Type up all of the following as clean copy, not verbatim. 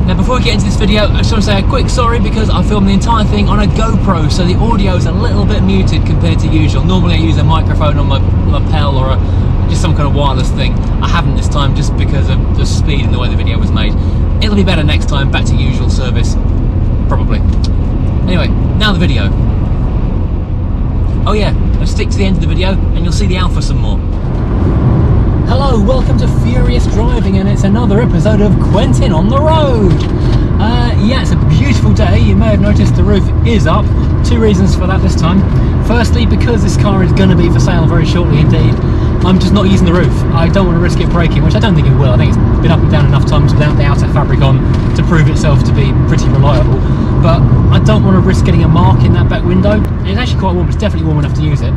Now before we get into this video, I just want to say a quick sorry because I filmed the entire thing on a GoPro, so the audio is a little bit muted compared to usual. Normally I use a microphone on my lapel or just some kind of wireless thing. I haven't this time just because of the speed and the way the video was made. It'll be better next time, back to usual service, probably. Anyway, now the video. Oh yeah, now stick to the end of the video and you'll see the Alfa some more. Hello, welcome to Furious Driving, and it's another episode of Quentin on the road. Yeah, it's a beautiful day. You may have noticed the roof is up. Two reasons for that this time. Firstly, because this car is going to be for sale very shortly indeed, I'm just not using the roof. I don't want to risk it breaking, which I don't think it will. I think it's been up and down enough times without the outer fabric on to prove itself to be pretty reliable. But I don't want to risk getting a mark in that back window. It's actually quite warm, it's definitely warm enough to use it.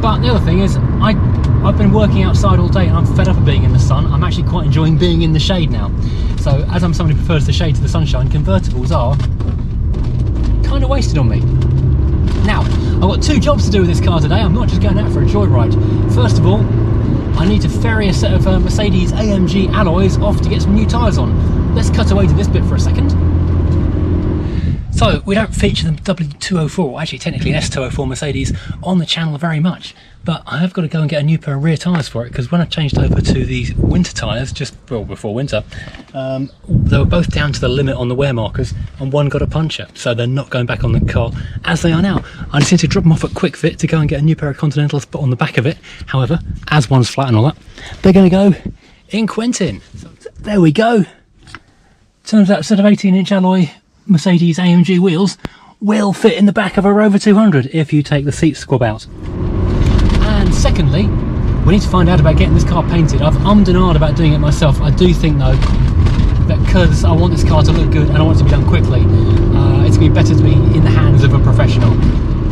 But the other thing is, I've been working outside all day and I'm fed up of being in the sun. I'm actually quite enjoying being in the shade now. So as I'm somebody who prefers the shade to the sunshine, convertibles are kind of wasted on me. Now, I've got two jobs to do with this car today. I'm not just going out for a joyride. First of all, I need to ferry a set of Mercedes AMG alloys off to get some new tyres on. Let's cut away to this bit for a second. So, we don't feature the W204, actually technically an S204 Mercedes, on the channel very much, but I have got to go and get a new pair of rear tyres for it, because when I changed over to these winter tyres, just well before winter, they were both down to the limit on the wear markers, and one got a puncture, so they're not going back on the car as they are now. I just need to drop them off at Quick Fit to go and get a new pair of Continentals put on the back of it. However, as one's flat and all that, they're going to go in Quentin. So, there we go. Turns out instead of 18-inch alloy Mercedes AMG wheels will fit in the back of a Rover 200 if you take the seat squab out. And secondly, we need to find out about getting this car painted. I've ummed and ahed about doing it myself. I do think though that because I want this car to look good and I want it to be done quickly, it's going to be better to be in the hands of a professional.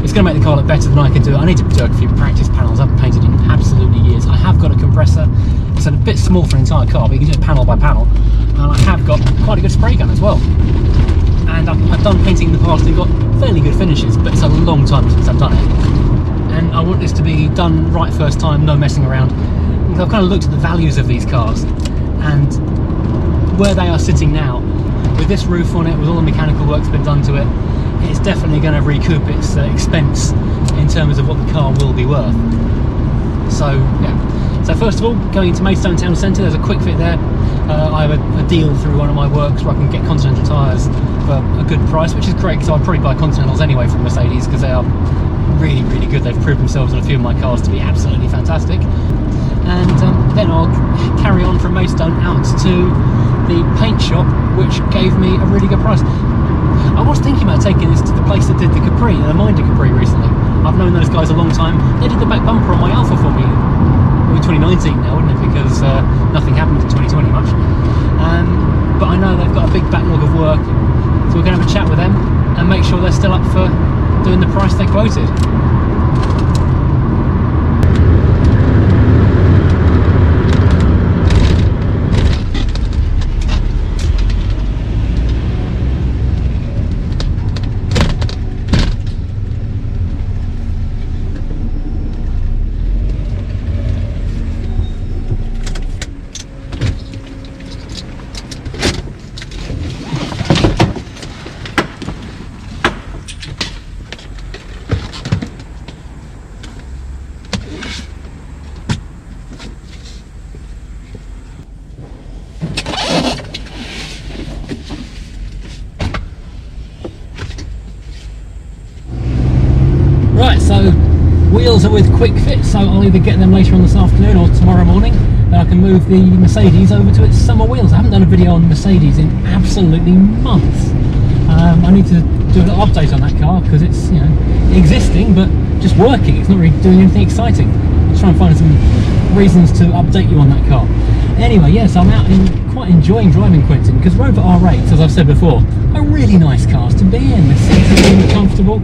It's going to make the car look better than I can do it. I need to do a few practice panels. I haven't painted in absolutely years. I have got a compressor. It's a bit small for an entire car, but you can do it panel by panel. And I have got quite a good spray gun as well. And I've done painting in the past and got fairly good finishes, but it's a long time since I've done it. And I want this to be done right first time, no messing around. And I've kind of looked at the values of these cars and where they are sitting now, with this roof on it, with all the mechanical work's been done to it, it's definitely going to recoup its expense in terms of what the car will be worth. So yeah. So first of all, going into Maidstone Town Centre, there's a Quick Fit there. I have a deal through one of my works where I can get Continental tyres for a good price, which is great because I'll probably buy Continentals anyway from Mercedes because they are really, really good. They've proved themselves on a few of my cars to be absolutely fantastic. And then I'll carry on from Maidstone out to the paint shop, which gave me a really good price. I was thinking about taking this to the place that did the Capri, the Minder Capri recently. I've known those guys a long time. They did the back bumper on my Alfa for me. 2019 now, wouldn't it? Because nothing happened in 2020 much. But I know they've got a big backlog of work, so we're going to have a chat with them and make sure they're still up for doing the price they quoted. Right, so wheels are with Quick Fit, so I'll either get them later on this afternoon or tomorrow morning. Then I can move the Mercedes over to its summer wheels. I haven't done a video on the Mercedes in absolutely months. I need to do a little update on that car because it's, you know, existing but just working. It's not really doing anything exciting. I'll try and find some reasons to update you on that car. Anyway, yes, I'm out and quite enjoying driving Quentin because Rover R8s, as I've said before, are really nice cars to be in. The seats are really comfortable.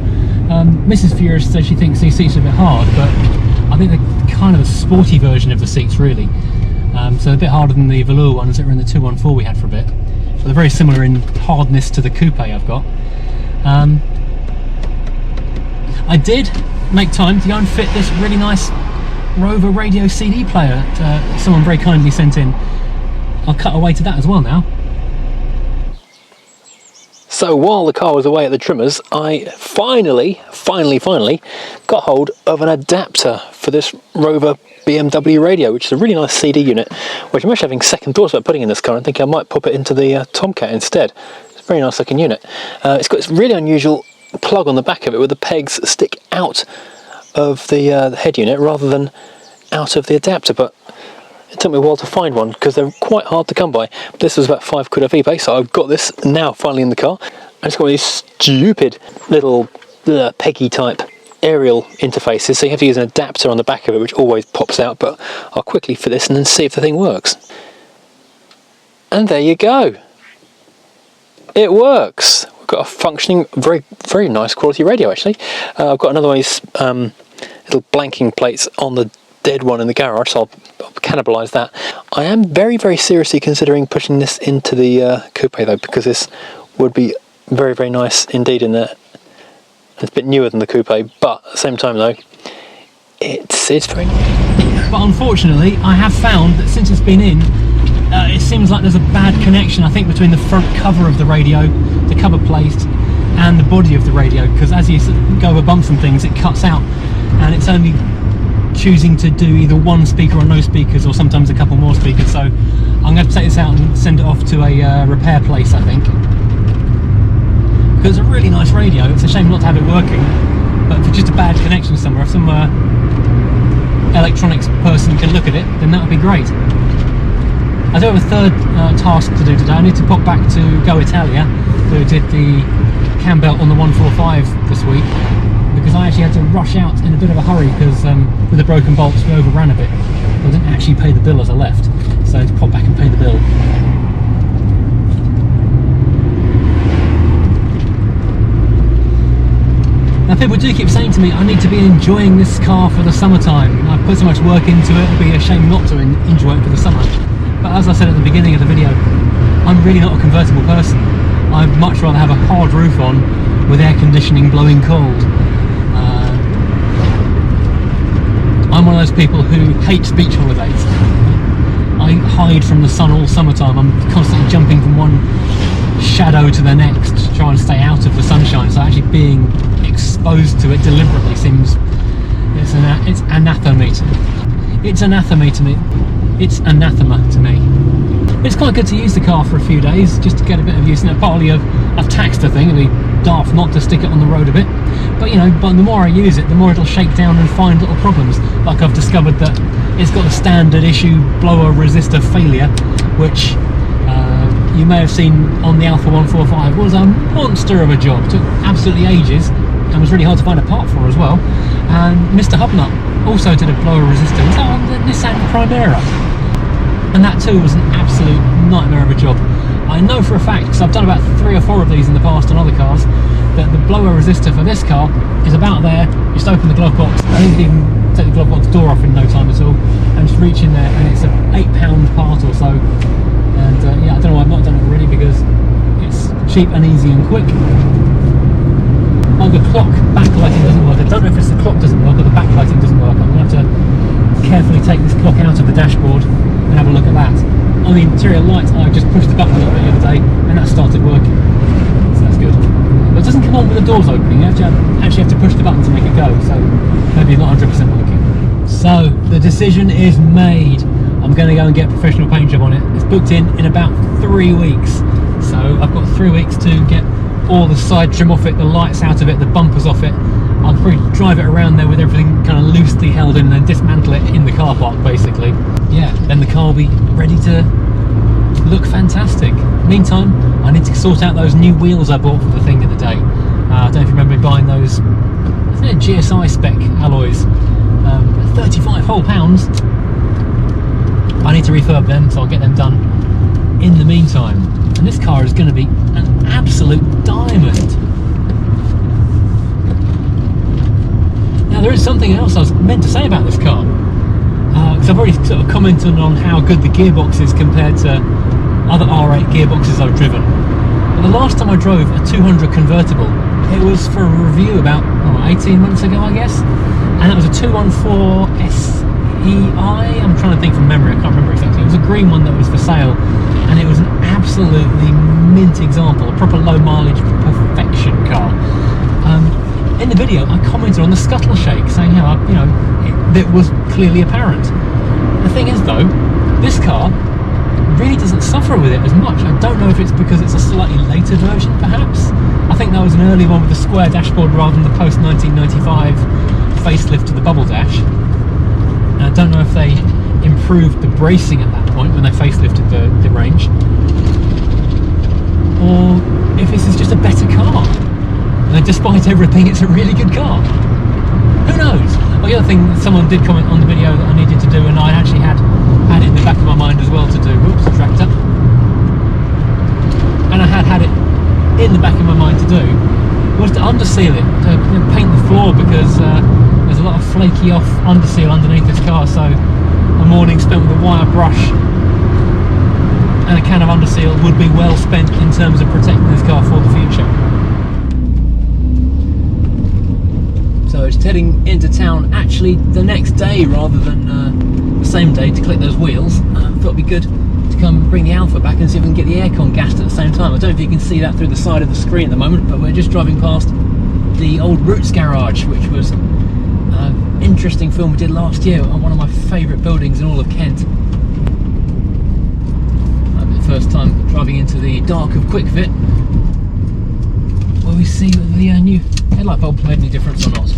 Mrs. Furious says she thinks these seats are a bit hard, but I think they're kind of a sporty version of the seats really. So a bit harder than the velour ones that were in the 214 we had for a bit. But they're very similar in hardness to the coupe I've got. I did make time to go and fit this really nice Rover radio CD player that someone very kindly sent in. I'll cut away to that as well now. So while the car was away at the trimmers, I finally got hold of an adapter for this Rover BMW radio, which is a really nice CD unit, which I'm actually having second thoughts about putting in this car. I think I might pop it into the Tomcat instead. It's a very nice looking unit. It's got this really unusual plug on the back of it where the pegs stick out of the head unit rather than out of the adapter, but it took me a while to find one because they're quite hard to come by. This was about £5 off eBay, so I've got this now finally in the car. And it's got these stupid little peggy type aerial interfaces, so you have to use an adapter on the back of it, which always pops out, but I'll quickly fit this and then see if the thing works. And there you go. It works. We've got a functioning, very nice quality radio actually. I've got another one of these little blanking plates on the dead one in the garage, so I'll cannibalise that. I am very seriously considering pushing this into the coupe though, because this would be very nice indeed in there. It's a bit newer than the coupe, but at the same time though, it's very nice. But unfortunately, I have found that since it's been in, it seems like there's a bad connection, I think, between the front cover of the radio, the cover plate, and the body of the radio, because as you go over bumps and things, it cuts out, and it's only choosing to do either one speaker or no speakers, or sometimes a couple more speakers. So I'm going to take this out and send it off to a repair place, I think, because it's a really nice radio. It's a shame not to have it working, but if it's just a bad connection somewhere, if some electronics person can look at it, then that would be great. I do have a third task to do today. I need to pop back to Go Italia, who did the cam belt on the 145 this week, because I actually had to rush out in a bit of a hurry because with the broken bolts we overran a bit. I didn't actually pay the bill as I left, so I had to pop back and pay the bill. Now people do keep saying to me I need to be enjoying this car for the summertime. I've put so much work into it, it'd be a shame not to enjoy it for the summer. But as I said at the beginning of the video, I'm really not a convertible person. I'd much rather have a hard roof on with air conditioning blowing cold. I'm one of those people who hates beach holidays. I hide from the sun all summertime. I'm constantly jumping from one shadow to the next to try and stay out of the sunshine. So actually being exposed to it deliberately seems it's anathema to me. It's anathema to me. It's anathema to me. It's quite good to use the car for a few days just to get a bit of use in it. Partly I've taxed the thing. It'd be daft not to stick it on the road a bit, but you know, but the more I use it, the more it'll shake down and find little problems. Like I've discovered that it's got a standard issue blower resistor failure, which you may have seen on the Alfa 145 was a monster of a job. Took absolutely ages and was really hard to find a part for as well. And Mr. Hubnut also did a blower resistor. Was that on the Nissan Primera? And that too was an absolute nightmare of a job. I know for a fact, because I've done about 3 or 4 of these in the past on other cars, that the blower resistor for this car is about there. Just open the glove box. I think you can take the glove box door off in no time at all, and just reach in there, and it's an £8 part or so. And yeah, I don't know why I've not done it already, because it's cheap and easy and quick. Oh, the clock backlighting doesn't work. I don't know if it's the clock doesn't work or the backlighting doesn't work. I'm going to have to carefully take this clock out of the dashboard and have a look at that. On the interior lights, I just pushed the button a little bit the other day and that started working. So that's good. But it doesn't come on with the doors opening. You actually have to push the button to make it go, so maybe not 100% working. So the decision is made. I'm going to go and get a professional paint job on it. It's booked in about 3 weeks. So I've got 3 weeks to get all the side trim off it, the lights out of it, the bumpers off it. I'll probably drive it around there with everything kind of loosely held in and then dismantle it in the car park basically. Yeah, then the car will be ready to look fantastic. Meantime, I need to sort out those new wheels I bought for the thing the other day. I don't know if you remember me buying those, I think they're GSI spec alloys, 35 whole pounds. I need to refurb them, so I'll get them done in the meantime. And this car is going to be an absolute diamond. Now there is something else I was meant to say about this car, because I've already sort of commented on how good the gearbox is compared to other R8 gearboxes I've driven. But the last time I drove a 200 convertible, it was for a review about 18 months ago, I guess, and it was a 214 SEI. I'm trying to think from memory, I can't remember exactly. It was a green one that was for sale, and it was an absolutely mint example, a proper low mileage perfection car. In the video, I commented on the scuttle shake, saying how, you know, it was clearly apparent. The thing is though, this car really doesn't suffer with it as much. I don't know if it's because it's a slightly later version, perhaps. I think that was an early one with the square dashboard rather than the post-1995 facelift to the bubble dash. And I don't know if they improved the bracing at that point when they facelifted the range, or if this is just a better car. And despite everything, it's a really good car. Who knows? Well, the other thing, someone did comment on the video that I needed to do, and I actually had it in the back of my mind as well to do. Whoops, tractor. And I had it in the back of my mind to do, was to underseal it, to paint the floor, because there's a lot of flaky off underseal underneath this car. So a morning spent with a wire brush and a can of underseal would be well spent in terms of protecting this car for the future. So it's heading into town actually the next day rather than the same day to collect those wheels. Thought it'd be good to come bring the Alfa back and see if we can get the aircon gassed at the same time. I don't know if you can see that through the side of the screen at the moment, but we're just driving past the old Roots garage, which was an interesting film we did last year on one of my favourite buildings in all of Kent. That'll be the first time driving into the dark of Quickfit, where we see whether the new headlight bulb made any difference or not.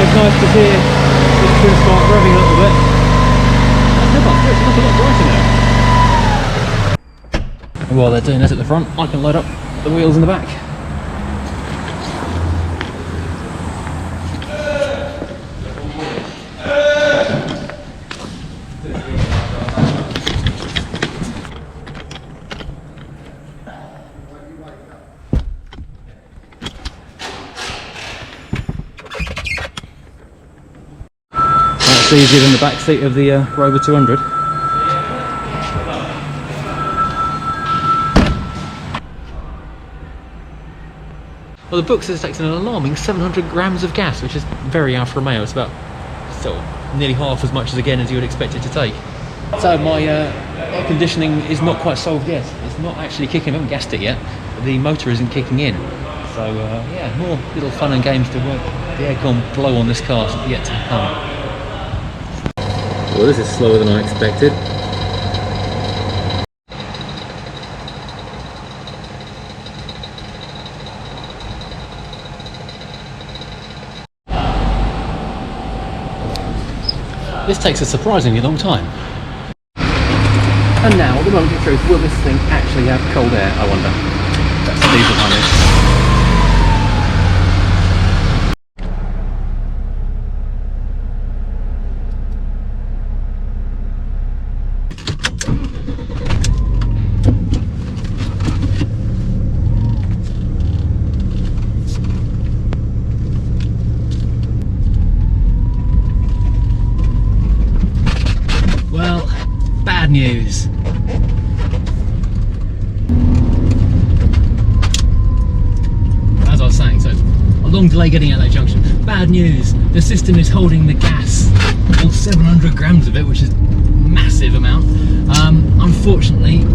Nice to hear this twin spark revving a little bit. That's a lot brighter now. And while they're doing this at the front, I can load up the wheels in the back. It's easier than the back seat of the Rover 200. Well, the book says it takes an alarming 700 grams of gas, which is very Alfa Romeo. It's about nearly half as much as you would expect it to take. So my air conditioning is not quite solved yet. It's not actually kicking. I haven't gassed it yet. The motor isn't kicking in. So yeah, more little fun and games to work the aircon blow on this car yet to come. Well, this is slower than I expected. This takes a surprisingly long time. And now, the moment of truth, will this thing actually have cold air, I wonder? That's the diesel behind this. News. As I was saying, so a long delay getting out that junction. Bad news, the system is holding the gas, all 700 grams of it, which is a massive amount. Unfortunately,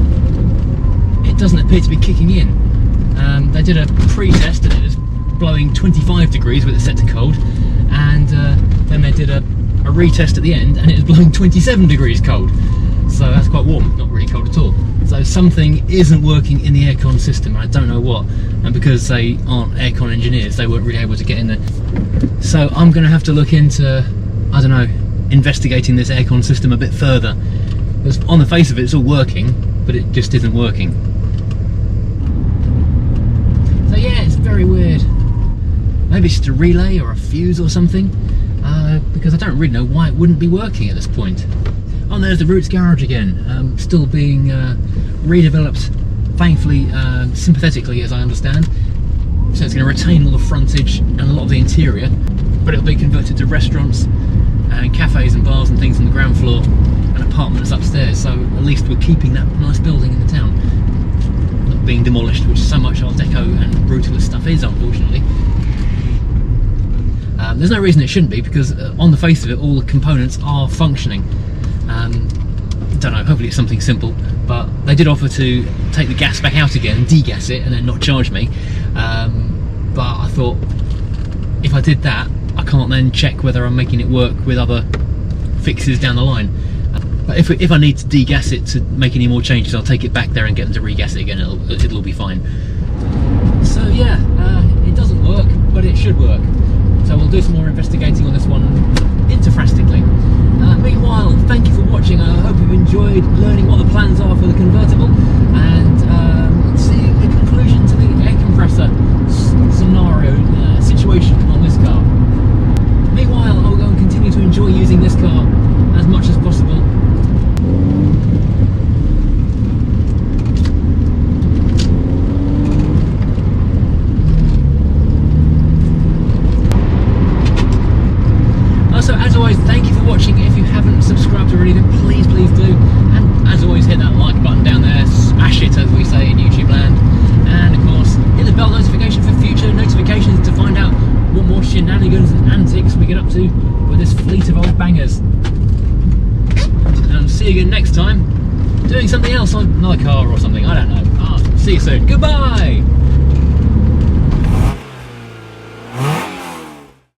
it doesn't appear to be kicking in. They did a pre-test and it was blowing 25 degrees with it set to cold, and then they did a retest at the end and it was blowing 27 degrees cold. So that's quite warm, not really cold at all. So something isn't working in the aircon system, I don't know what. And because they aren't aircon engineers, they weren't really able to get in there. So I'm going to have to look into, I don't know, investigating this aircon system a bit further. Because on the face of it, it's all working, but it just isn't working. So yeah, it's very weird. Maybe it's just a relay or a fuse or something. Because I don't really know why it wouldn't be working at this point. Oh, there's the Roots garage again, still being redeveloped, thankfully, sympathetically, as I understand. So it's going to retain all the frontage and a lot of the interior, but it'll be converted to restaurants and cafes and bars and things on the ground floor and apartments upstairs. So at least we're keeping that nice building in the town, not being demolished, which so much Art Deco and brutalist stuff is, unfortunately. There's no reason it shouldn't be, because on the face of it, all the components are functioning. Don't know, hopefully it's something simple, but they did offer to take the gas back out again and degas it and then not charge me. But I thought, if I did that, I can't then check whether I'm making it work with other fixes down the line. But if I need to degas it to make any more changes, I'll take it back there and get them to regas it again. It'll be fine. So yeah, it doesn't work, but it should work. So we'll do some more investigating on this one interfrastically. Meanwhile, thank you for watching. I hope you've enjoyed learning what the plans are for the convertible and seeing the conclusion to the air compressor scenario situation on this car. Meanwhile, I'll go and continue to enjoy using this car as much as possible. So as always, thank you for watching. If you haven't subscribed already, then please do. And as always, hit that like button down there, smash it as we say in YouTube land. And of course, hit the bell notification for future notifications to find out what more shenanigans and antics we get up to with this fleet of old bangers. And see you again next time, doing something else on another car or something, I don't know. See you soon, goodbye!